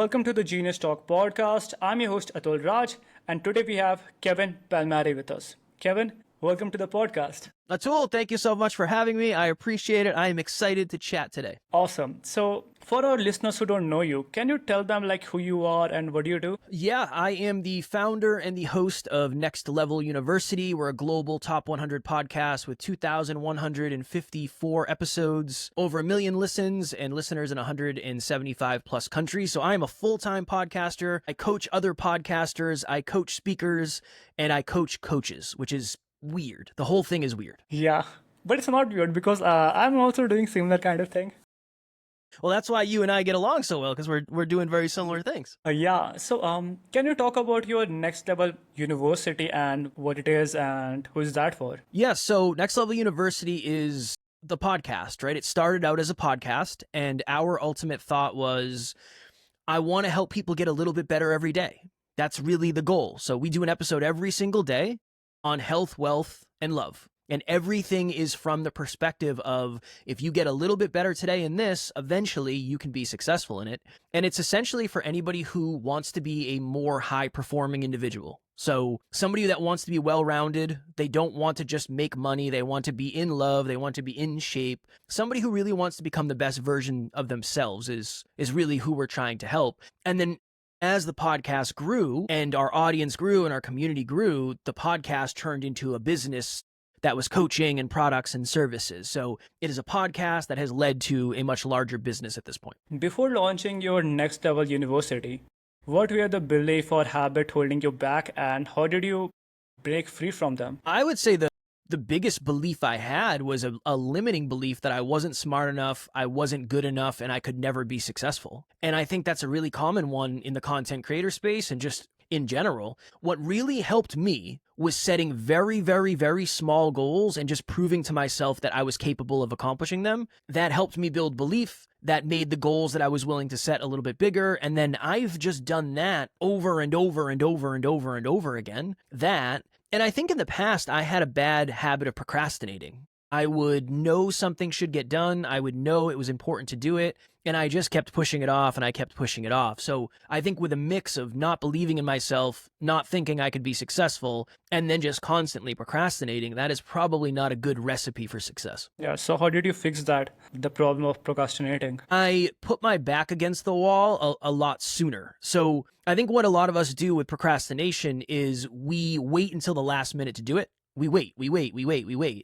welcome to the Genius Talk podcast. I'm your host Atul Raj, and today we have Kevin Palmieri with us. Kevin, welcome to the podcast. Atul, thank you so much for having me. I appreciate it. I am excited to chat today. Awesome. So, for our listeners who don't know you, can you tell them who you are and what do you do? Yeah, I am the founder and the host of Next Level University. We're a global top 100 podcast with 2,154 episodes, over 1 million listens, and listeners in 175 plus countries. So I am a full-time podcaster. I coach other podcasters, I coach speakers, and I coach coaches, which is weird. The whole thing is weird. Yeah, but it's not weird because I'm also doing similar kind of thing. Well, that's why you and I get along so well, because we're doing very similar things. Yeah. So, can you talk about your Next Level University and what it is and who is that for? Yeah, so Next Level University is the podcast, right? It started out as a podcast, and our ultimate thought was, I want to help people get a little bit better every day. That's really the goal. So we do an episode every single day on health, wealth, and love. And everything is from the perspective of, if you get a little bit better today in this, eventually you can be successful in it. And it's essentially for anybody who wants to be a more high-performing individual. So somebody that wants to be well-rounded, they don't want to just make money, they want to be in love, they want to be in shape. Somebody who really wants to become the best version of themselves is really who we're trying to help. And then as the podcast grew and our audience grew and our community grew, the podcast turned into a business that was coaching and products and services. So it is a podcast that has led to a much larger business at this point. Before launching your Next Level University, what were the belief or habit holding you back and how did you break free from them? I would say the biggest belief I had was a limiting belief that I wasn't smart enough, I wasn't good enough, and I could never be successful. And I think that's a really common one in the content creator space and just in general. What really helped me was setting very, very, very small goals and just proving to myself that I was capable of accomplishing them. That helped me build belief. That made the goals that I was willing to set a little bit bigger. And then I've just done that over and over and over and over and over again. And I think in the past, I had a bad habit of procrastinating. I would know something should get done. I would know it was important to do it. And I just kept pushing it off and I kept pushing it off. So I think with a mix of not believing in myself, not thinking I could be successful, and then just constantly procrastinating, that is probably not a good recipe for success. Yeah, so how did you fix that, the problem of procrastinating? I put my back against the wall a lot sooner. So I think what a lot of us do with procrastination is we wait until the last minute to do it. We wait.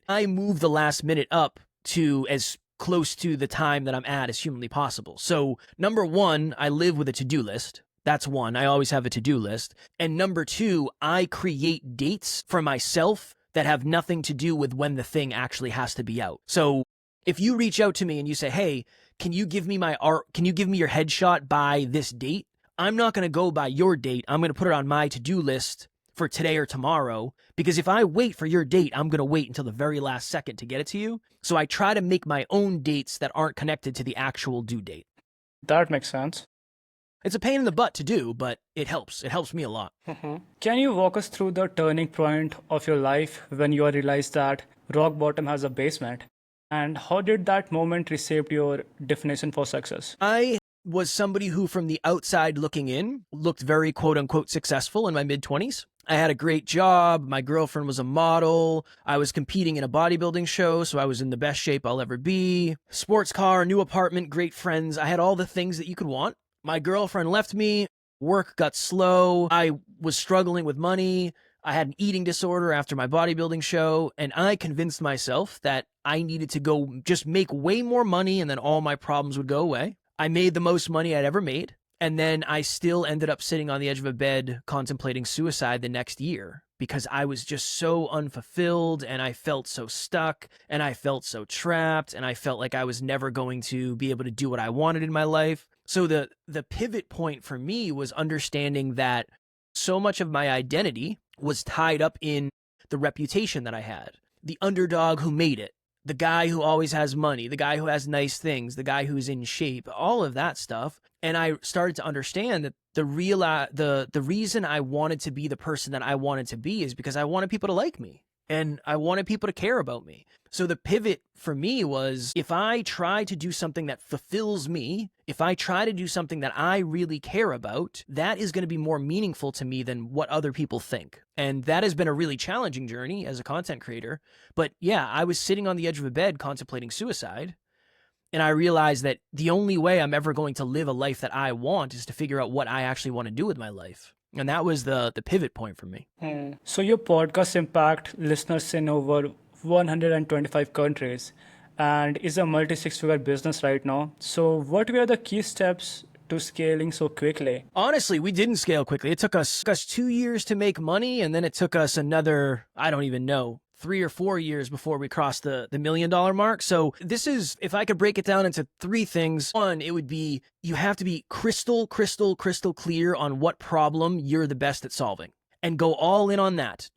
I move the last minute up to as close to the time that I'm at as humanly possible. So number one, I live with a to-do list. That's one. I always have a to-do list. And number two, I create dates for myself that have nothing to do with when the thing actually has to be out. So if you reach out to me and you say, hey, can you give me my art? Can you give me your headshot by this date? I'm not going to go by your date. I'm going to put it on my to-do list for today or tomorrow, because if I wait for your date, I'm going to wait until the very last second to get it to you. So I try to make my own dates that aren't connected to the actual due date. That makes sense. It's a pain in the butt to do, but it helps. It helps me a lot. Can you walk us through the turning point of your life when you realized that rock bottom has a basement? And how did that moment reshape your definition for success? I was somebody who, from the outside looking in, looked very quote unquote successful in my mid-20s. I had a great job. My girlfriend was a model. I was competing in a bodybuilding show, so I was in the best shape I'll ever be. Sports car, new apartment, great friends. I had all the things that you could want. My girlfriend left me. Work got slow. I was struggling with money. I had an eating disorder after my bodybuilding show, and I convinced myself that I needed to go just make way more money and then all my problems would go away. I made the most money I'd ever made. And then I still ended up sitting on the edge of a bed contemplating suicide the next year because I was just so unfulfilled and I felt so stuck and I felt so trapped and I felt like I was never going to be able to do what I wanted in my life. So the pivot point for me was understanding that so much of my identity was tied up in the reputation that I had, the underdog who made it, the guy who always has money, the guy who has nice things, the guy who's in shape, all of that stuff. And I started to understand that the reason I wanted to be the person that I wanted to be is because I wanted people to like me. and I wanted people to care about me. So the pivot for me was, if I try to do something that fulfills me, if I try to do something that I really care about, that is going to be more meaningful to me than what other people think. And that has been a really challenging journey as a content creator. But yeah, I was sitting on the edge of a bed contemplating suicide. And I realized that the only way I'm ever going to live a life that I want is to figure out what I actually want to do with my life. And that was the pivot point for me. So your podcast impact listeners in over 125 countries and is a multi six-figure business right now. So what were the key steps to scaling so quickly? Honestly, we didn't scale quickly. It took us 2 years to make money, and then it took us another, I don't even know, 3 or 4 years before we crossed the $1 million mark. So this is, if I could break it down into 3 things, one, it would be, you have to be crystal clear on what problem you're the best at solving and go all in on that.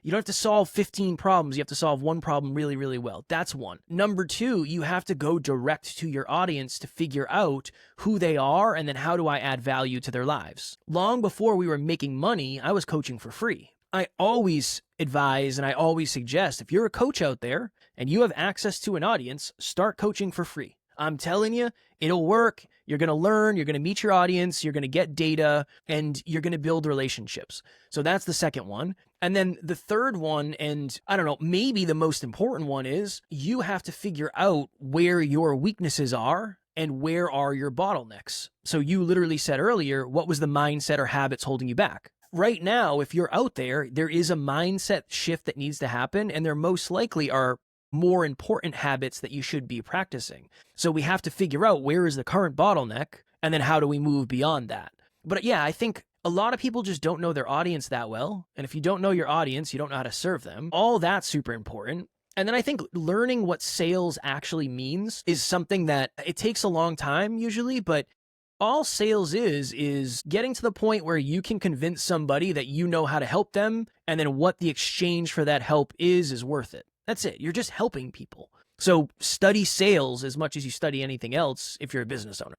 You don't have to solve 15 problems. You have to solve one problem really, really well. That's one. Number 2, you have to go direct to your audience to figure out who they are and then how do I add value to their lives. Long before we were making money, I was coaching for free. I always advise and I always suggest, if you're a coach out there and you have access to an audience, start coaching for free. I'm telling you, it'll work. You're going to learn, you're going to meet your audience, you're going to get data, and you're going to build relationships. So that's the second one. And then the third one, and I don't know, maybe the most important one, is you have to figure out where your weaknesses are and where are your bottlenecks. So you literally said earlier, what was the mindset or habits holding you back? Right now, if you're out there, there is a mindset shift that needs to happen, and there most likely are more important habits that you should be practicing. So we have to figure out where is the current bottleneck, and then how do we move beyond that? But yeah, I think a lot of people just don't know their audience that well. And if you don't know your audience, you don't know how to serve them. All that's super important. And then I think learning what sales actually means is something that it takes a long time usually, but all sales is getting to the point where you can convince somebody that you know how to help them, and then what the exchange for that help is worth it. That's it. You're just helping people. So study sales as much as you study anything else if you're a business owner.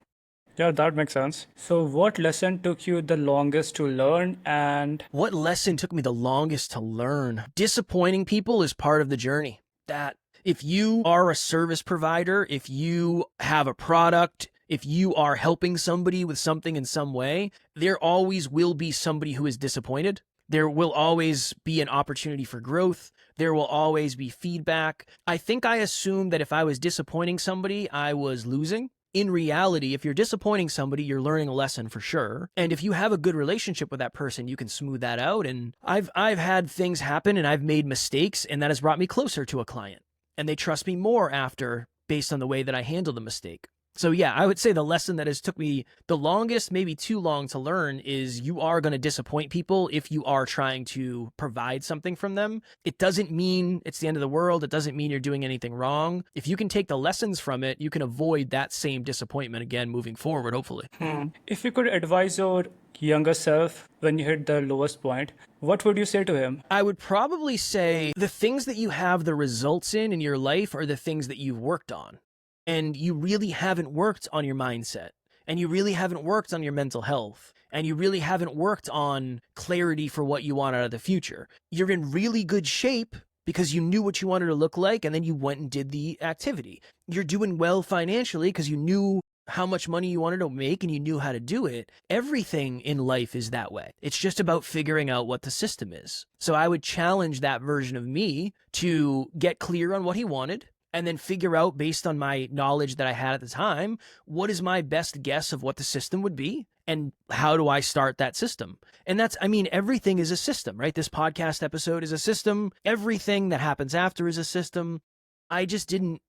Yeah, that makes sense. So what lesson took you the longest to learn, and What lesson took me the longest to learn? Disappointing people is part of the journey. That if you are a service provider, if you have a product, if you are helping somebody with something in some way, there always will be somebody who is disappointed. There will always be an opportunity for growth. There will always be feedback. I think I assumed that if I was disappointing somebody, I was losing. In reality, if you're disappointing somebody, you're learning a lesson for sure. And if you have a good relationship with that person, you can smooth that out. And I've had things happen and I've made mistakes, and that has brought me closer to a client. And they trust me more after, based on the way that I handle the mistake. So yeah, I would say the lesson that has took me the longest, maybe too long to learn, is you are going to disappoint people if you are trying to provide something from them. It doesn't mean it's the end of the world. It doesn't mean you're doing anything wrong. If you can take the lessons from it, you can avoid that same disappointment again moving forward, hopefully. if you could advise your younger self when you hit the lowest point, what would you say to him? I would probably say the things that you have the results in your life are the things that you've worked on. And you really haven't worked on your mindset, and you really haven't worked on your mental health, and you really haven't worked on clarity for what you want out of the future. You're in really good shape because you knew what you wanted to look like, and then you went and did the activity. You're doing well financially because you knew how much money you wanted to make and you knew how to do it. Everything in life is that way. It's just about figuring out what the system is. So I would challenge that version of me to get clear on what he wanted, and then figure out, based on my knowledge that I had at the time, what is my best guess of what the system would be, and how do I start that system? And that's, I mean, everything is a system, right? This podcast episode is a system. Everything that happens after is a system. I didn't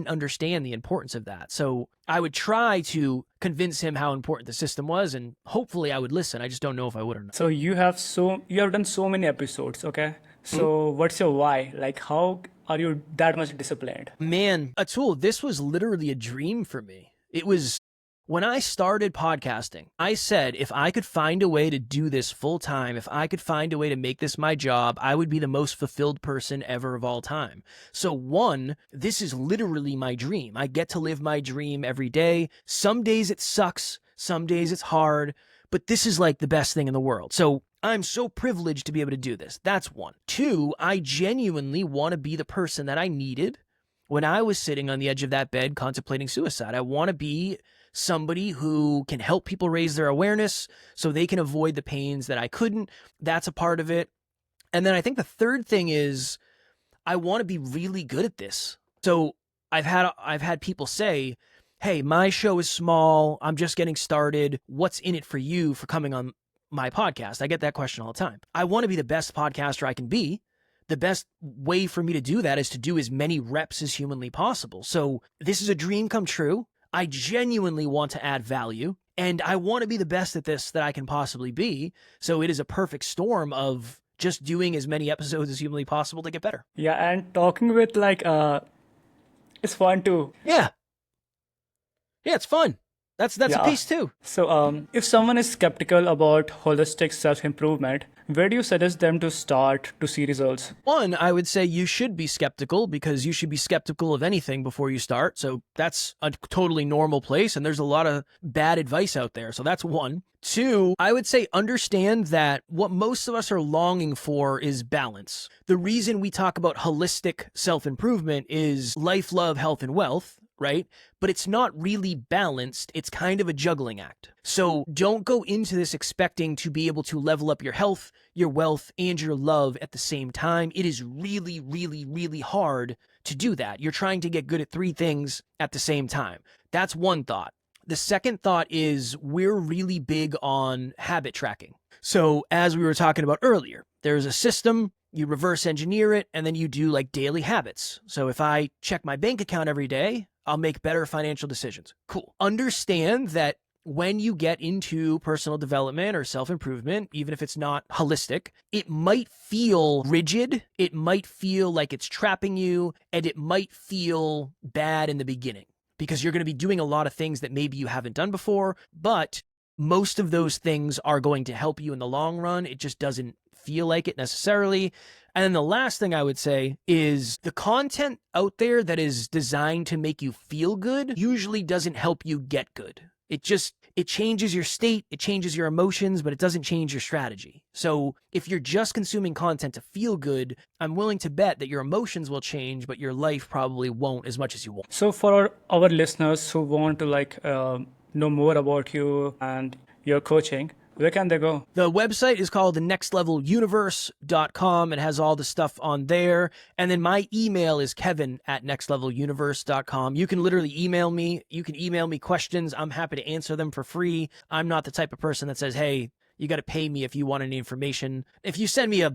understand the importance of that. So I would try to convince him how important the system was, and hopefully I would listen. I just don't know if I would or not. So you have done so many episodes, okay? So what's your why? Like, how are you that much disciplined? Man, Atul, this was literally a dream for me. It was when I started podcasting, I said, if I could find a way to do this full time, if I could find a way to make this my job, I would be the most fulfilled person ever of all time. So one, this is literally my dream. I get to live my dream every day. Some days it sucks. Some days it's hard. but this is like the best thing in the world. So I'm so privileged to be able to do this. That's one. Two, I genuinely want to be the person that I needed when I was sitting on the edge of that bed contemplating suicide. I want to be somebody who can help people raise their awareness so they can avoid the pains that I couldn't. That's a part of it. And then I think the third thing is I want to be really good at this. So I've had people say, "Hey, my show is small. I'm just getting started. What's in it for you for coming on my podcast?" I get that question all the time. I want to be the best podcaster I can be. The best way for me to do that is to do as many reps as humanly possible. So this is a dream come true. I genuinely want to add value, and I want to be the best at this that I can possibly be. So it is a perfect storm of just doing as many episodes as humanly possible to get better. Yeah, and talking with it's fun too. Yeah, it's fun. That's a Yeah. piece too. So, if someone is skeptical about holistic self-improvement, where do you suggest them to start to see results? One, I would say you should be skeptical because you should be skeptical of anything before you start. So that's a totally normal place. And there's a lot of bad advice out there. So that's one. Two, I would say understand that what most of us are longing for is balance. The reason we talk about holistic self-improvement is life, love, health, and wealth, right? But it's not really balanced. It's kind of a juggling act. So don't go into this expecting to be able to level up your health, your wealth, and your love at the same time. It is really, really, really hard to do that. You're trying to get good at three things at the same time. That's one thought. The second thought is we're really big on habit tracking. So as we were talking about earlier, there's a system, you reverse engineer it, and then you do like daily habits. So if I check my bank account every day, I'll make better financial decisions. Cool. Understand that when you get into personal development or self-improvement, even if it's not holistic, it might feel rigid, it might feel like it's trapping you, and it might feel bad in the beginning because you're going to be doing a lot of things that maybe you haven't done before, but most of those things are going to help you in the long run. It just doesn't feel like it necessarily. And then the last thing I would say is the content out there that is designed to make you feel good usually doesn't help you get good. It changes your state, it changes your emotions, but it doesn't change your strategy. So if you're just consuming content to feel good, I'm willing to bet that your emotions will change, but your life probably won't as much as you want. So, for our listeners who want to know more about you and your coaching, where can they go? The website is called thenextleveluniverse.com. It has all the stuff on there. And then my email is kevin@nextleveluniverse.com. You can literally email me. You can email me questions. I'm happy to answer them for free. I'm not the type of person that says, hey, you got to pay me if you want any information. If you send me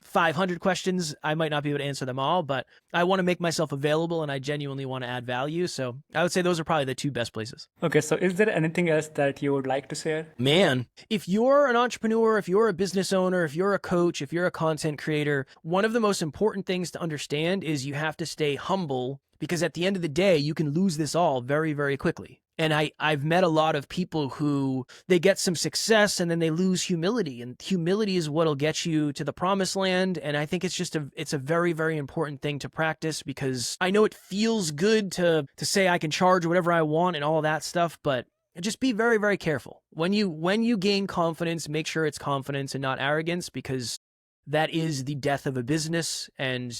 500 questions, I might not be able to answer them all, but I want to make myself available and I genuinely want to add value. So I would say those are probably the two best places. Okay, so is there anything else that you would like to share? Man, if you're an entrepreneur, if you're a business owner, if you're a coach, if you're a content creator, one of the most important things to understand is you have to stay humble because at the end of the day, you can lose this all very, very quickly. And I've met a lot of people who they get some success and then they lose humility. And humility is what'll get you to the promised land. And I think it's a very, very important thing to practice because I know it feels good to say I can charge whatever I want and all that stuff, but just be very, very careful. When you gain confidence, make sure it's confidence and not arrogance because that is the death of a business. And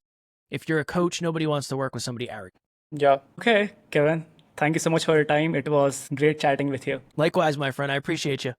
if you're a coach, nobody wants to work with somebody arrogant. Yeah. Okay, Kevin. Thank you so much for your time. It was great chatting with you. Likewise, my friend. I appreciate you.